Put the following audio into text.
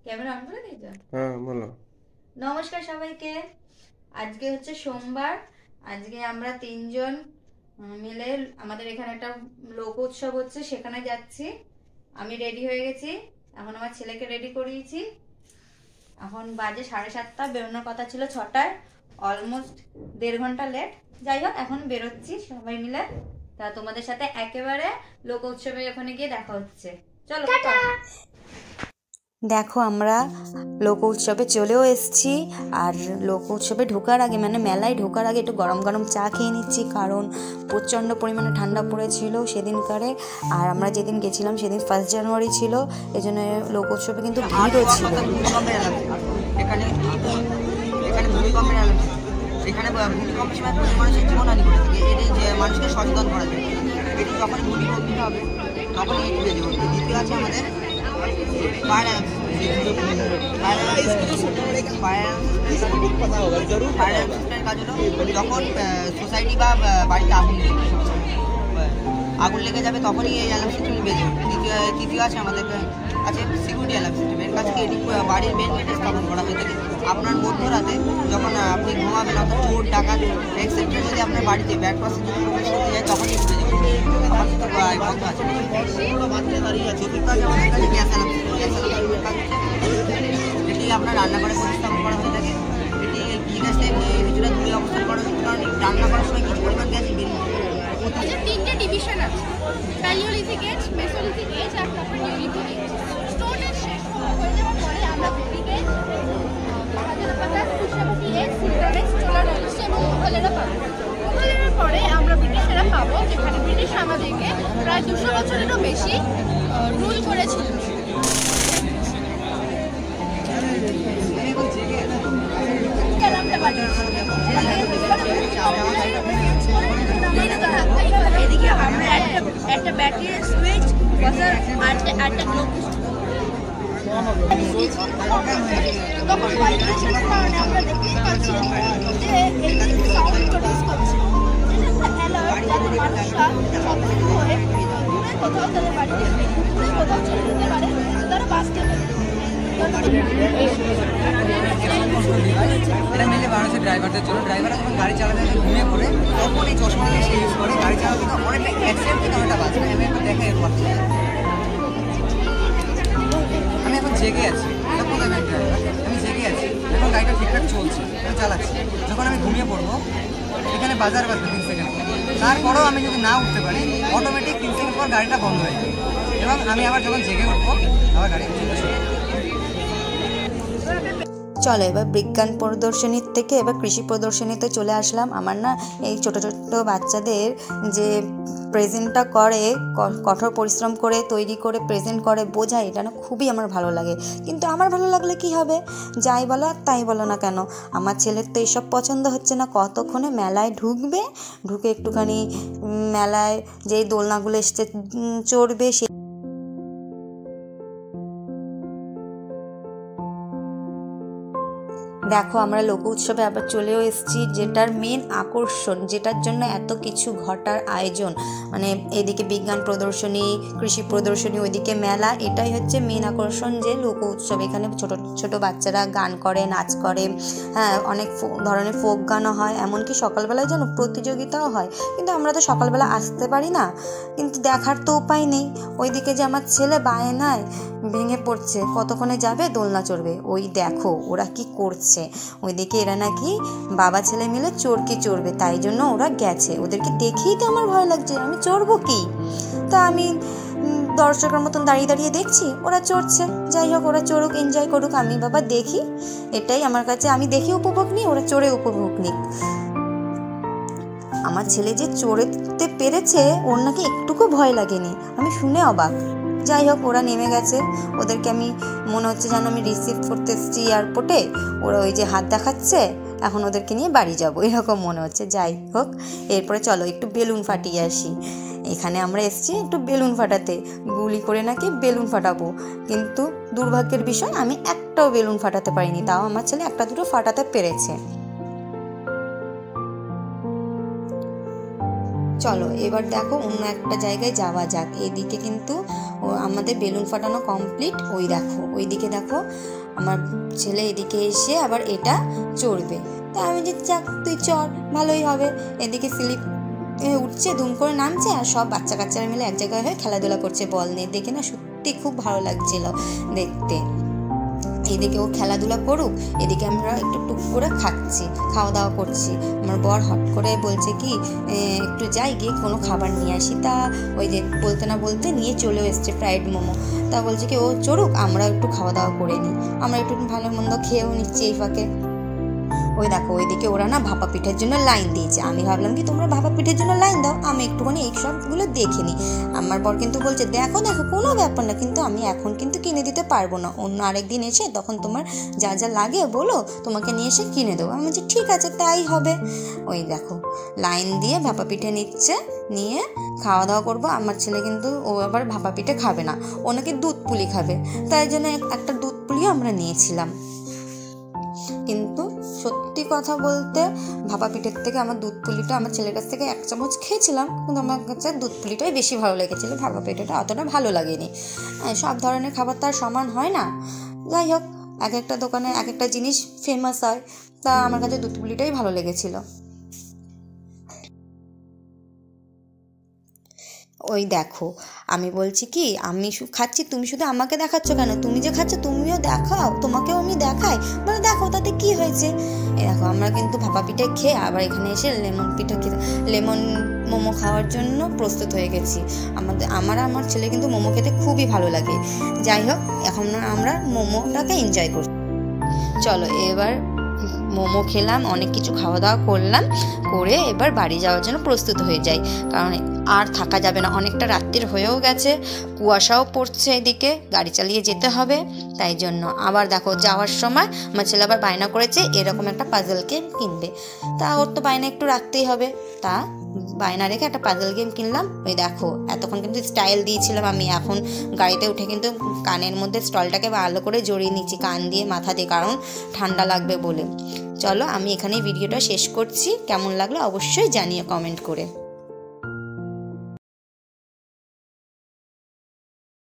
Camera on করে দিয়েছো? হ্যাঁ বলো। নমস্কার সবাইকে। আজকে হচ্ছে সোমবার। আজকে আমরা তিনজন মিলে আমাদের এখানে একটা লোক উৎসব হচ্ছে, সেখানে যাচ্ছি। আমি রেডি হয়ে গেছি, এখন আমার ছেলেকে রেডি করিয়েছি। এখন বাজে 7:30, বেরোনোর কথা ছিল 6টায়। অলমোস্ট 1.5 ঘন্টা লেট। যাই হোক, এখন বেরোচ্ছি সবাই মিলে। তা তোমাদের সাথে একেবারে লোক উৎসবে ওখানে গিয়ে দেখা হচ্ছে। চলো টাটা। দেখো আমরা লোক উৎসবে চলেও এসেছি। আর লোক উৎসবে ঢোকার আগে মানে মেলায় ঢোকার আগে একটু গরম গরম চা খেয়ে নিচ্ছি, কারণ প্রচণ্ড পরিমাণে ঠান্ডা পড়েছিল সেদিনকারে। আর আমরা যেদিন গেছিলাম সেদিন 1 জানুয়ারি ছিল, এই জন্য লোক উৎসবে কিন্তু ভিড়ও ছিল। এখানে ভূমিকম্পের সময় প্রচুর মানুষের জীবনহানি করে থাকে। এটি যে মানুষকে সচেতন করা যায়, এটি যখন ভূমিকম্প হবে তখন এটি বেজে উঠবে। দ্বিতীয় আছে আমাদের ফায়ার অ্যালার্মের কাজ হলো, যখন সোসাইটি বা বাড়িতে আগুন লেগে যাবে তখনই এই অ্যালার্ম সিস্টেম বেজে উঠবে। তৃতীয় আছে আমাদের আছে সিকিউরিটি অ্যালার্ম সিস্টেম। এর কাছে এটি বাড়ির মেন গেটে স্থাপন করা হয়ে থাকে। আপনার মধ্যরাতে যখন আপনি ঘুমাবেন, অর্থাৎ চোর ডাকাত এক্সেপ্টে যদি আপনার বাড়িতে ব্যাড পার্সন যদি প্রবেশ করতে যায় তখন এটি বেজে উঠবে। আমার কিন্তু বন্ধ আছে। চতুর্থ আছে আমাদের কাছে গ্যাস অ্যালার্ম সিস্টেম। গ্যাস অ্যালার্মের কাজ হচ্ছে এটি আপনার রান্নাঘরে প্রতিস্থাপন করা হয়ে থাকে। এটি গ্যাসে কিছুটা দূরে অবস্থান করা হচ্ছে, কারণ রান্না করার সময় কিছু পরিমাণ গ্যাস বেরিয়ে তিনটে ডিভিশন আছে, প্যালিওলিথিক এজ, মেসোলিথিক এজ আর তারপর নিওলিথিক এজ। স্টোন এজ শেষ হয়ে যাওয়ার পরে আমরা ব্রিটিক age, হাজারপাতা, Kushavati age, silver age, চোলানোলিস এবং মুঘলেরা পাবো। মুঘলের পরে আমরা ব্রিটিশেরা পাবো, যেখানে ব্রিটিশ আমাদেরকে প্রায় 200 বছরেরও বেশি রুল করেছিল। এদিকে আমরা একটা ব্যাটারি সুইচ বসার আটটা গ্লোব তখন ভাইব্রেশনের কারণে আমরা দেখতেই পাচ্ছি যে এই সাউন্ড প্রডিউস করছে। অ্যালার্ট, যাতে মানুষরা সতর্ক হয়ে দূরে কোথাও তাদের বাড়িতে দূরে কোথাও চলে যেতে পারে, তারা বাঁচতে পারে। এটা মেনলি বাংলাদেশের ড্রাইভারদের জন্য। ড্রাইভাররা যখন গাড়ি চালাতে ঘুমিয়ে পড়ে তখন এই চশমাটা সে ইউজ করে। গাড়ি চালাতে অনেকটা অ্যাক্সিডেন্ট থেকে অনেকটা বাঁচে। আমি একটু দেখাই পাচ্ছি, আমি এখন জেগে আছি। দেখুন আমি ড্রাইভার, আমি জেগে আছি, এখন গাড়িটা ঠিকঠাক চলছে, আমি চালাচ্ছি। যখন আমি ঘুমিয়ে পড়বো এখানে বাজার বাজবে 3 সেকেন্ড, তারপরেও আমি যদি না উঠতে পারি অটোমেটিক 3 সেকেন্ড পর গাড়িটা বন্ধ হয়ে যাবে এবং আমি আবার যখন জেগে উঠবো আবার গাড়ি চলতে শুরু। চলো এবার বিজ্ঞান প্রদর্শনীর থেকে এবার কৃষি প্রদর্শনীতে চলে আসলাম। আমার না এই ছোট ছোট বাচ্চাদের যে প্রেজেন্টটা করে, কঠোর পরিশ্রম করে তৈরি করে প্রেজেন্ট করে বোঝায়, এটা না খুবই আমার ভালো লাগে। কিন্তু আমার ভালো লাগলে কি হবে, যাই বলো আর তাই বলো না কেন, আমার ছেলের তো এইসব পছন্দ হচ্ছে না। কতক্ষণে মেলায় ঢুকবে, ঢুকে একটুখানি মেলায় যেই দোলনাগুলো এসছে চড়বে। দেখো আমরা লোক উৎসবে আবার চলেও এসেছি, যেটার মেন আকর্ষণ, যেটার জন্য এত কিছু ঘটার আয়োজন, মানে এদিকে বিজ্ঞান প্রদর্শনী, কৃষি প্রদর্শনী, ওইদিকে মেলা, এটাই হচ্ছে মেন আকর্ষণ যে লোক উৎসব। এখানে ছোট ছোট বাচ্চারা গান করে, নাচ করে, হ্যাঁ অনেক ধরনের ফোক গানও হয়, এমনকি সকালবেলায় যেন প্রতিযোগিতাও হয়। কিন্তু আমরা তো সকালবেলা আসতে পারি না, কিন্তু দেখার তো উপায় নেই। ওইদিকে যে আমার ছেলে বায়নায় ভেঙে পড়ছে, কতক্ষণে যাবে দোলনা চড়বে। ওই দেখো ওরা কি করছে, ওইদিকে এরা নাকি বাবা ছেলে মিলে চড়কি চড়বে, তাই জন্য ওরা গেছে। ওদেরকে দেখেই তো আমার ভয় লাগছে, আমি চড়বো কি। তা আমি দর্শকের মতন দাঁড়িয়ে দাঁড়িয়ে দেখছি ওরা চড়ছে। যাই হোক, ওরা চড়ুক, এনজয় করুক, আমি বাবা দেখি, এটাই আমার কাছে। আমি দেখি উপভোগ নিই, ওরা চড়ে উপভোগ নিক। আমার ছেলে যে চড়তে পেরেছে, ওর নাকি একটুকু ভয় লাগেনি, আমি শুনে অবাক। যাই হোক, ওরা নেমে গেছে। ওদেরকে আমি মনে হচ্ছে যেন আমি রিসিভ করতে এসেছি এয়ারপোর্টে, ওরা ওই যে হাত দেখাচ্ছে, এখন ওদেরকে নিয়ে বাড়ি যাবো এরকম মনে হচ্ছে। যাই হোক, এরপরে চলো একটু বেলুন ফাটিয়ে আসি। এখানে আমরা এসেছি একটু বেলুন ফাটাতে, গুলি করে নাকি বেলুন ফাটাবো, কিন্তু দুর্ভাগ্যের বিষয় আমি একটাও বেলুন ফাটাতে পারিনি। তাও আমার ছেলে একটা দুটো ফাটাতে পেরেছে। চলো এবার দেখো অন্য একটা জায়গায় যাওয়া যাক। এদিকে কিন্তু আমাদের বেলুন ফাটানো কমপ্লিট। ওই দেখো ওইদিকে দেখো আমার ছেলে এদিকে এসে আবার এটা চড়বে। তা আমি যে যাক তুই চড়, ভালোই হবে। এদিকে স্লিপ উঠছে, ধুম করে নামছে, আর সব বাচ্চা কাচ্চারা মিলে এক জায়গায় হয়ে খেলাধুলা করছে বল নিয়ে। দেখে না সত্যি খুব ভালো লাগছিল দেখতে। এদিকে ও খেলাধুলা করুক, এদিকে আমরা একটু টুক করে খাচ্ছি, খাওয়া দাওয়া করছি। আমার বর হট করে বলছে কি একটু যাই গিয়ে কোনো খাবার নিয়ে আসি। তা ওই যে বলতে না বলতে নিয়ে চলেও এসছে ফ্রাইড মোমো। তা বলছে কি ও চড়ুক, আমরা একটু খাওয়া দাওয়া করে নিই। আমরা একটু ভালো মন্দ খেয়েও নিচ্ছি এই ফাঁকে। ওই দেখো ওইদিকে ওরা না ভাপা পিঠের জন্য লাইন দিয়েছে। আমি ভাবলাম কি তোমরা ভাপা পিঠের জন্য লাইন দাও, আমি একটুখানি এই সবগুলো দেখে নিই। আমার বর কিন্তু বলছে দেখো দেখো কোনো ব্যাপার না, কিন্তু আমি এখন কিন্তু কিনে দিতে পারবো না, অন্য আরেকদিন এসে তখন তোমার যা যা লাগে বলো, তোমাকে নিয়ে এসে কিনে দেবো। আমি বলছি ঠিক আছে তাই হবে। ওই দেখো লাইন দিয়ে ভাপা পিঠে নিচ্ছে, নিয়ে খাওয়া দাওয়া করবো। আমার ছেলে কিন্তু ও আবার ভাপা পিঠে খাবে না, ও নাকি দুধ পুলি খাবে, তাই জন্য একটা দুধ পুলিও আমরা নিয়েছিলাম। কিন্তু সত্যি কথা বলতে ভাপা পিঠের থেকে আমার দুধ পুলিটা আমার ছেলের কাছ থেকে 1 চামচ খেয়েছিলাম, কিন্তু আমার কাছে দুধ পুলিটাই বেশি ভালো লেগেছিলো, ভাপা পিঠেটা অতটা ভালো লাগেনি। সব ধরনের খাবার তো আর সমান হয় না। যাই হোক এক একটা দোকানে এক একটা জিনিস ফেমাস হয়, তা আমার কাছে দুধ পুলিটাই ভালো লেগেছিলো। ওই দেখো আমি বলছি কি আমি খাচ্ছি, তুমি শুধু আমাকে দেখাচ্ছ কেন? তুমি যে খাচ্ছ তুমিও দেখাও, তোমাকেও আমি দেখাই। বলে দেখো তাতে কি হয়েছে। দেখো আমরা কিন্তু ভাপা পিঠে খেয়ে আবার এখানে এসে লেমন মোমো খাওয়ার জন্য প্রস্তুত হয়ে গেছি। আমার ছেলে কিন্তু মোমো খেতে খুবই ভালো লাগে। যাই হোক এখন আমরা মোমোটাকে এনজয় করছি। চলো এবার মোমো খেলাম, অনেক কিছু খাওয়া দাওয়া করলাম, করে এবার বাড়ি যাওয়ার জন্য প্রস্তুত হয়ে যাই, কারণ আর থাকা যাবে না, অনেকটা রাত্রির হয়েও গেছে, কুয়াশাও পড়ছে, এদিকে গাড়ি চালিয়ে যেতে হবে। তাই জন্য আবার দেখো যাওয়ার সময় আমার ছেলে আবার বায়না করেছে এরকম একটা পাজল গেম কিনবে। তা ওর তো বায়না একটু রাখতেই হবে, তা বায়না রেখে একটা পাজল গেম কিনলাম। ওই দেখো এতক্ষণ কিন্তু স্টাইল দিয়েছিলাম আমি, এখন গাড়িতে উঠে কিন্তু কানের মধ্যে স্টলটাকে ভালো করে জড়িয়ে নিচ্ছি কান দিয়ে মাথা দিয়ে, কারণ ঠান্ডা লাগবে বলে। চলো আমি এখানেই ভিডিওটা শেষ করছি, কেমন লাগলো অবশ্যই জানিও কমেন্ট করে।